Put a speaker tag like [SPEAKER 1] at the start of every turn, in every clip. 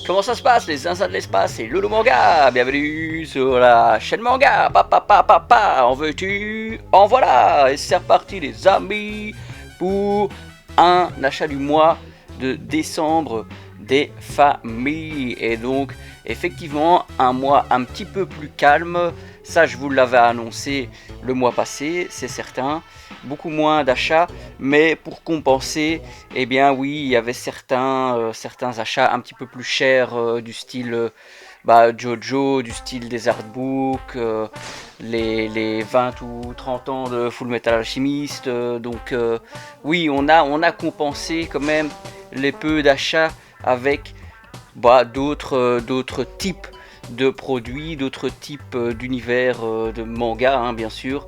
[SPEAKER 1] Comment ça se passe les zinzins de l'espace? C'est Loulou Manga, bienvenue sur la chaîne Manga, papa, en veux-tu? En voilà. Et c'est reparti les amis pour un achat du mois de décembre des familles. Et donc effectivement un mois un petit peu plus calme, ça je vous l'avais annoncé le mois passé, c'est certain. Beaucoup moins d'achats, mais pour compenser, eh bien oui, il y avait certains achats un petit peu plus chers, du style Jojo, du style des artbooks, les 20 ou 30 ans de Full Metal Alchemist. Donc oui, on a compensé quand même les peu d'achats avec d'autres types de produits, d'autres types d'univers de manga, hein, bien sûr.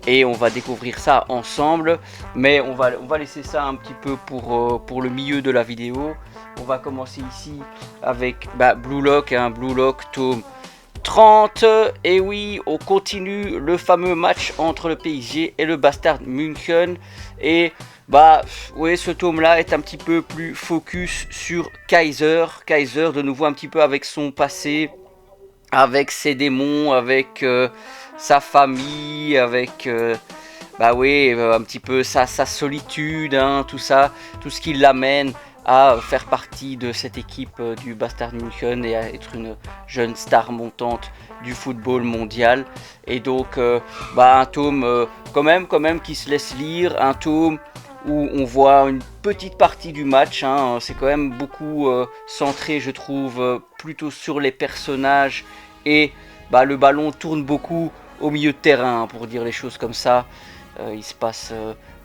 [SPEAKER 1] Et on va découvrir ça ensemble, mais on va laisser ça un petit peu pour le milieu de la vidéo. On va commencer ici avec Blue Lock, hein, Blue Lock tome 30. Et oui, on continue le fameux match entre le PSG et le Bastard München. Et oui, ce tome là est un petit peu plus focus sur Kaiser de nouveau un petit peu avec son passé, avec ses démons, avec sa famille, avec un petit peu sa solitude, hein, tout ça, tout ce qui l'amène à faire partie de cette équipe du Bastard München et à être une jeune star montante du football mondial. Et donc un tome quand même qui se laisse lire, un tome où on voit une petite partie du match, hein. C'est quand même beaucoup centré, je trouve, plutôt sur les personnages, et le ballon tourne beaucoup au milieu de terrain, pour dire les choses comme ça. Il se passe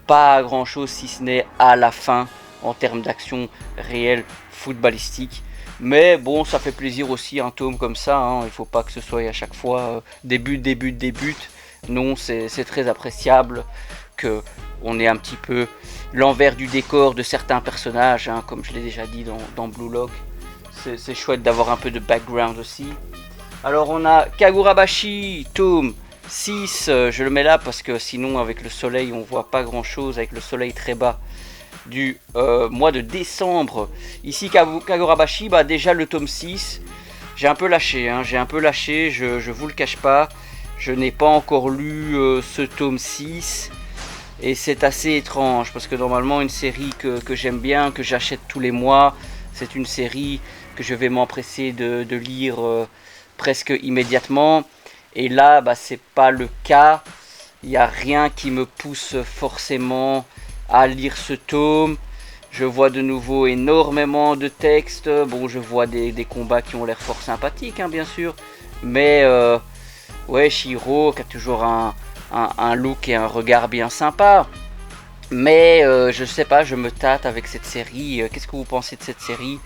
[SPEAKER 1] pas grand chose si ce n'est à la fin en termes d'action réelle footballistique. Mais bon, ça fait plaisir aussi un tome comme ça, hein. Il faut pas que ce soit à chaque fois des buts. Non, c'est très appréciable que on ait un petit peu l'envers du décor de certains personnages, hein, comme je l'ai déjà dit dans Blue Lock. C'est chouette d'avoir un peu de background aussi. Alors on a Kagurabashi, tome 6, je le mets là parce que sinon avec le soleil on voit pas grand chose, avec le soleil très bas du mois de décembre. Ici Kagurabashi, déjà le tome 6, j'ai un peu lâché, hein, je vous le cache pas, je n'ai pas encore lu ce tome 6. Et c'est assez étrange parce que normalement une série que j'aime bien, que j'achète tous les mois, c'est une série que je vais m'empresser de lire presque immédiatement. Et là, c'est pas le cas. Il n'y a rien qui me pousse forcément à lire ce tome. Je vois de nouveau énormément de textes. Bon, je vois des combats qui ont l'air fort sympathiques, hein, bien sûr. Mais ouais, Shiro qui a toujours un look et un regard bien sympa. Mais je sais pas, je me tâte avec cette série. Qu'est-ce que vous pensez de cette série?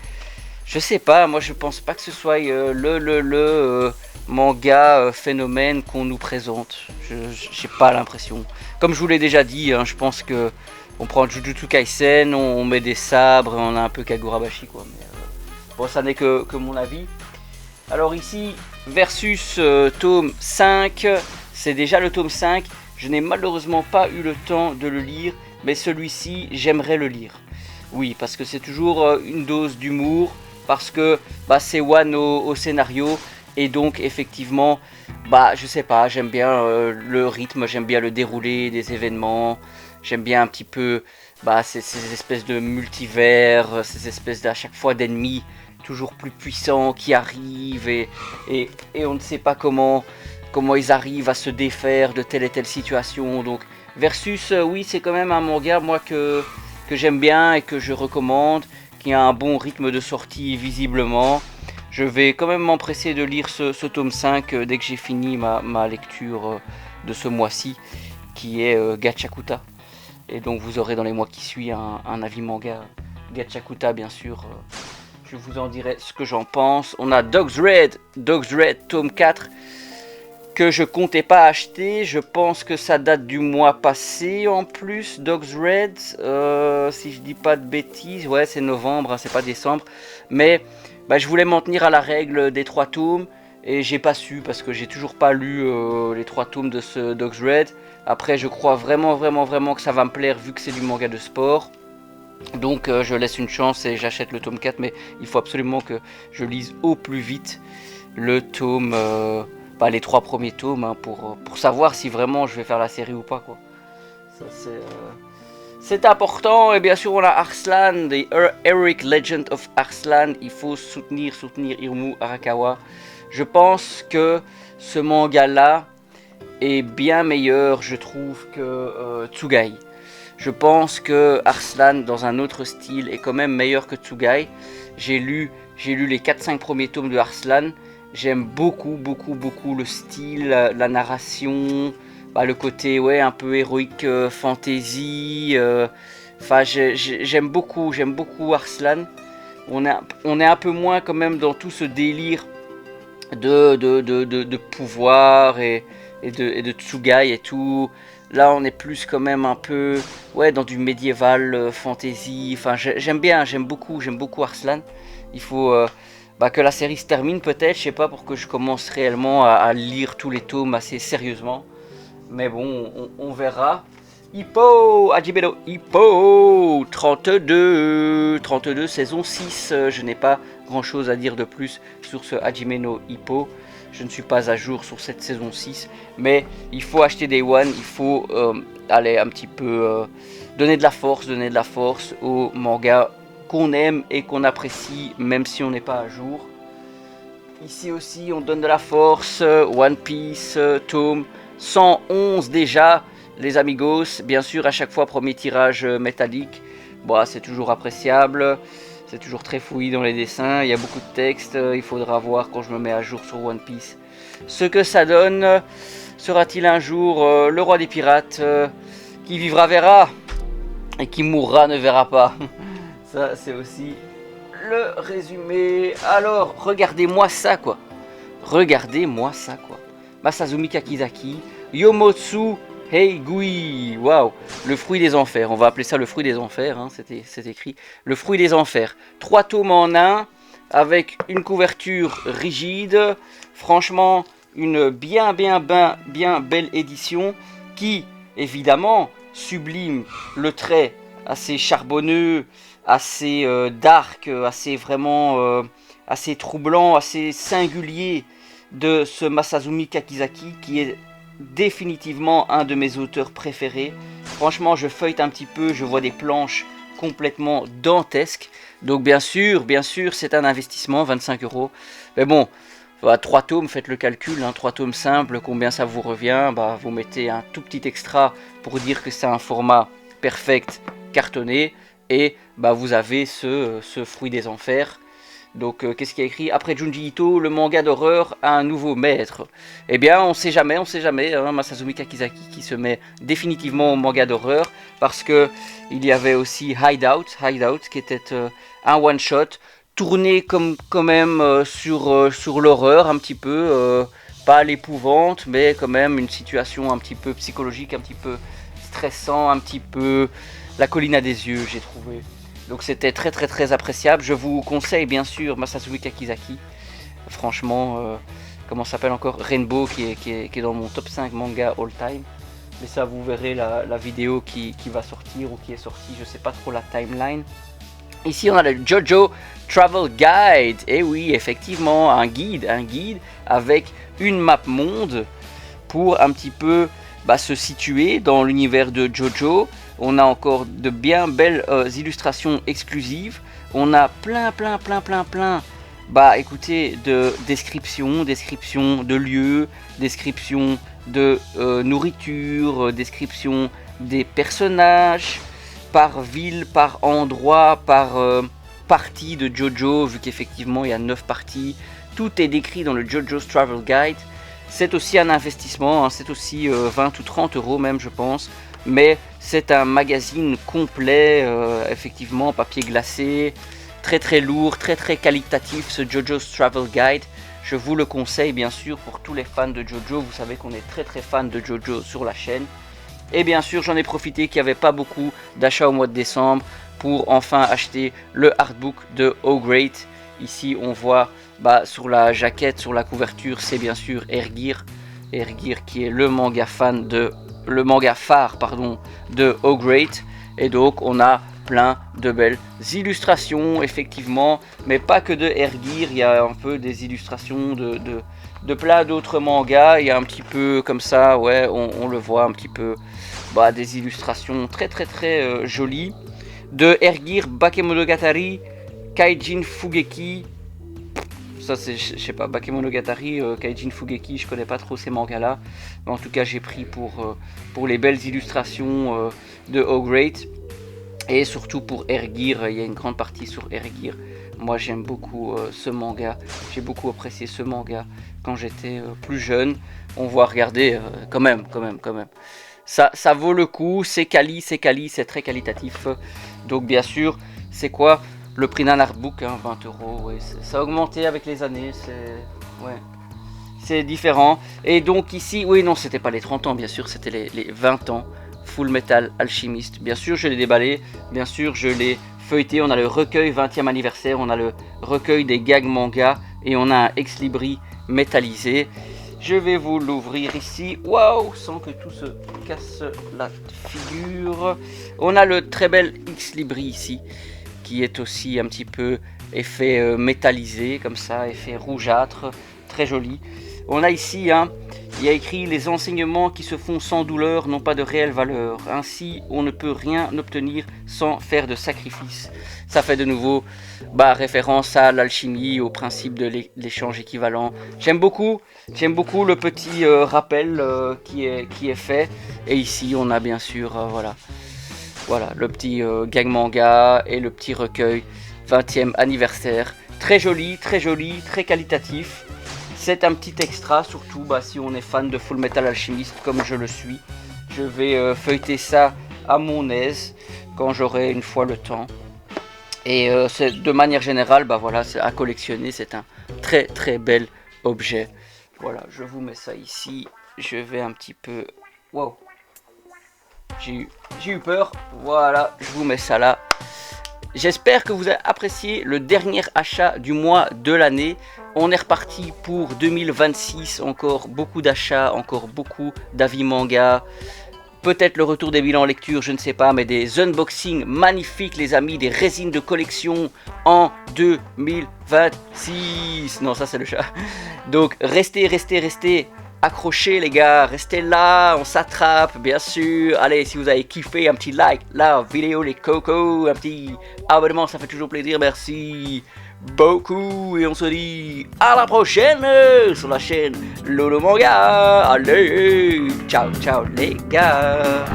[SPEAKER 1] Je sais pas, moi je pense pas que ce soit le manga phénomène qu'on nous présente. J'ai pas l'impression. Comme je vous l'ai déjà dit, hein, je pense que on prend Jujutsu Kaisen, on met des sabres, on a un peu Kagurabashi quoi. Mais, bon, ça n'est que mon avis. Alors ici, versus tome 5, c'est déjà le tome 5. Je n'ai malheureusement pas eu le temps de le lire, mais celui-ci, j'aimerais le lire. Oui, parce que c'est toujours une dose d'humour, parce que c'est One au scénario, et donc effectivement, je sais pas, j'aime bien le rythme, j'aime bien le déroulé des événements, j'aime bien un petit peu ces espèces de multivers, ces espèces d'à chaque fois d'ennemis toujours plus puissants qui arrivent et on ne sait pas comment ils arrivent à se défaire de telle et telle situation. Donc versus, oui, c'est quand même un manga moi que j'aime bien et que je recommande, qui a un bon rythme de sortie visiblement. Je vais quand même m'empresser de lire ce tome 5 dès que j'ai fini ma lecture de ce mois-ci, qui est Gachakuta. Et donc vous aurez dans les mois qui suivent un avis manga Gachakuta, bien sûr. Je vous en dirai ce que j'en pense. On a Dogs Red tome 4, que je comptais pas acheter. Je pense que ça date du mois passé en plus. Dogs Red, si je dis pas de bêtises, ouais, c'est novembre, hein, c'est pas décembre. Mais je voulais m'en tenir à la règle des 3 tomes et j'ai pas su parce que j'ai toujours pas lu les 3 tomes de ce Dogs Red. Après, je crois vraiment que ça va me plaire vu que c'est du manga de sport. Donc je laisse une chance et j'achète le tome 4, mais il faut absolument que je lise au plus vite le tome, les 3 premiers tomes, hein, pour savoir si vraiment je vais faire la série ou pas, quoi. Ça c'est important. Et bien sûr on a Arslan, The Heroic Legend of Arslan. Il faut soutenir Hiromu Arakawa. Je pense que ce manga là est bien meilleur, je trouve, que Tsugai. Je pense que Arslan dans un autre style est quand même meilleur que Tsugai. J'ai lu les 4-5 premiers tomes de Arslan. J'aime beaucoup le style, la narration, le côté un peu héroïque, fantasy. J'aime beaucoup Arslan. On est un peu moins quand même dans tout ce délire de pouvoir et de Tsugai et tout. Là on est plus quand même un peu dans du médiéval, fantasy. J'aime beaucoup Arslan. Il faut que la série se termine peut-être, je sais pas, pour que je commence réellement à lire tous les tomes assez sérieusement. Mais bon, on verra. Hippo, Hajime no Hippo, 32 saison 6. Je n'ai pas grand chose à dire de plus sur ce Hajime no Hippo. Je ne suis pas à jour sur cette saison 6. Mais il faut acheter Day One. Il faut aller un petit peu donner de la force au manga qu'on aime et qu'on apprécie, même si on n'est pas à jour. Ici aussi on donne de la force. One Piece, tome 111 déjà, les amigos. Bien sûr à chaque fois premier tirage métallique. C'est toujours appréciable. C'est toujours très fouillis dans les dessins. Il y a beaucoup de textes. Il faudra voir quand je me mets à jour sur One Piece ce que ça donne. Sera-t-il un jour le roi des pirates? Qui vivra verra, et qui mourra ne verra pas. Ça c'est aussi le résumé. Alors regardez-moi ça quoi. Masazumi Kakizaki, Yomotsu Heigui. Waouh, le fruit des enfers. On va appeler ça le fruit des enfers, hein. C'est écrit le fruit des enfers. 3 tomes en 1 avec une couverture rigide. Franchement une bien belle édition qui évidemment sublime le trait assez charbonneux, assez dark, assez vraiment assez troublant, assez singulier de ce Masazumi Kakizaki, qui est définitivement un de mes auteurs préférés. Franchement je feuillete un petit peu, je vois des planches complètement dantesques. Donc bien sûr c'est un investissement, 25 €. Mais bon, 3 tomes, faites le calcul, 3 tomes simples, combien ça vous revient? Vous mettez un tout petit extra pour dire que c'est un format perfect, cartonné, et vous avez ce fruit des enfers. Donc qu'est-ce qu'il y a écrit? Après Junji Ito, le manga d'horreur a un nouveau maître. Eh bien on sait jamais, hein, Masazumi Kakizaki qui se met définitivement au manga d'horreur, parce que il y avait aussi Hideout qui était un one shot tourné comme quand même sur l'horreur un petit peu, pas l'épouvante, mais quand même une situation un petit peu psychologique, un petit peu stressant, un petit peu la colline à des yeux, j'ai trouvé. Donc c'était très appréciable. Je vous conseille bien sûr Masazumi Kakizaki. Franchement, comment ça s'appelle encore, Rainbow qui est dans mon top 5 manga all time. Mais ça vous verrez la vidéo qui va sortir ou qui est sortie, je sais pas trop la timeline. Ici on a le Jojo Travel Guide. Et oui, effectivement, un guide avec une map monde pour un petit peu se situer dans l'univers de Jojo. On a encore de bien belles illustrations exclusives. On a plein écoutez, de descriptions de lieux, descriptions de nourriture, descriptions des personnages par ville, par endroit, par partie de Jojo, vu qu'effectivement il y a 9 parties. Tout est décrit dans le Jojo's Travel Guide. C'est aussi un investissement, hein, c'est aussi 20 ou 30 € même je pense. Mais c'est un magazine complet, effectivement, papier glacé, très lourd, très qualitatif, ce Jojo's Travel Guide. Je vous le conseille bien sûr pour tous les fans de Jojo. Vous savez qu'on est très fans de Jojo sur la chaîne. Et bien sûr j'en ai profité qu'il n'y avait pas beaucoup d'achats au mois de décembre pour enfin acheter le artbook de Oh Great. Ici on voit sur la jaquette, sur la couverture, c'est bien sûr Ergir qui est le manga phare de Oh Great. Et donc on a plein de belles illustrations, effectivement, mais pas que de Air Gear, il y a un peu des illustrations de plein d'autres mangas, il y a un petit peu comme ça, ouais, on le voit un petit peu, bah, des illustrations très très très jolies, de Air Gear, Bakemonogatari, Kaijin Fugeki. Ça c'est, je sais pas, Bakemonogatari, Kaijin Fugeki, je connais pas trop ces mangas là, mais en tout cas j'ai pris pour les belles illustrations de O-Great, et surtout pour Air Gear, il y a une grande partie sur Air Gear. Moi j'aime beaucoup ce manga, j'ai beaucoup apprécié ce manga quand j'étais plus jeune. On va regarder quand même. Ça vaut le coup, c'est quali, c'est très qualitatif. Donc bien sûr, c'est quoi le prix d'un artbook, hein, 20€, ouais, ça a augmenté avec les années, c'est différent. Et donc ici, oui non, c'était pas les 30 ans, bien sûr, c'était les 20 ans, Full Metal Alchemist. Bien sûr, je l'ai déballé, bien sûr, je l'ai feuilleté, on a le recueil 20e anniversaire, on a le recueil des gags manga, et on a un ex-libris métallisé. Je vais vous l'ouvrir ici, waouh, sans que tout se casse la figure. On a le très bel ex-libris ici, qui est aussi un petit peu effet métallisé, comme ça, effet rougeâtre, très joli. On a ici, il y a écrit « Les enseignements qui se font sans douleur n'ont pas de réelle valeur. Ainsi, on ne peut rien obtenir sans faire de sacrifice. » Ça fait de nouveau référence à l'alchimie, au principe de l'échange équivalent. J'aime beaucoup le petit rappel qui est fait. Et ici, on a bien sûr, voilà, le petit gag manga et le petit recueil 20e anniversaire. Très joli, très qualitatif. C'est un petit extra, surtout si on est fan de Full Metal Alchemist comme je le suis. Je vais feuilleter ça à mon aise quand j'aurai une fois le temps. Et de manière générale, c'est à collectionner, c'est un très très bel objet. Voilà, je vous mets ça ici. Je vais un petit peu... Wow. J'ai eu peur, voilà, je vous mets ça là. J'espère que vous avez apprécié le dernier achat du mois de l'année. On est reparti pour 2026, encore beaucoup d'achats, encore beaucoup d'avis manga. Peut-être le retour des bilans lecture, je ne sais pas, mais des unboxings magnifiques les amis, des résines de collection en 2026. Non, ça c'est le chat. Donc restez accrochez les gars, restez là, on s'attrape bien sûr. Allez, si vous avez kiffé, un petit like la vidéo les cocos, un petit abonnement, ça fait toujours plaisir, merci beaucoup. Et on se dit à la prochaine sur la chaîne Lolo Manga. Allez, ciao ciao les gars.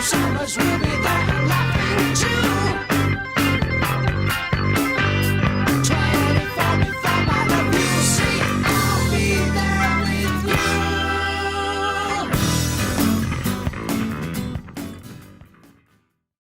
[SPEAKER 1] Summers will be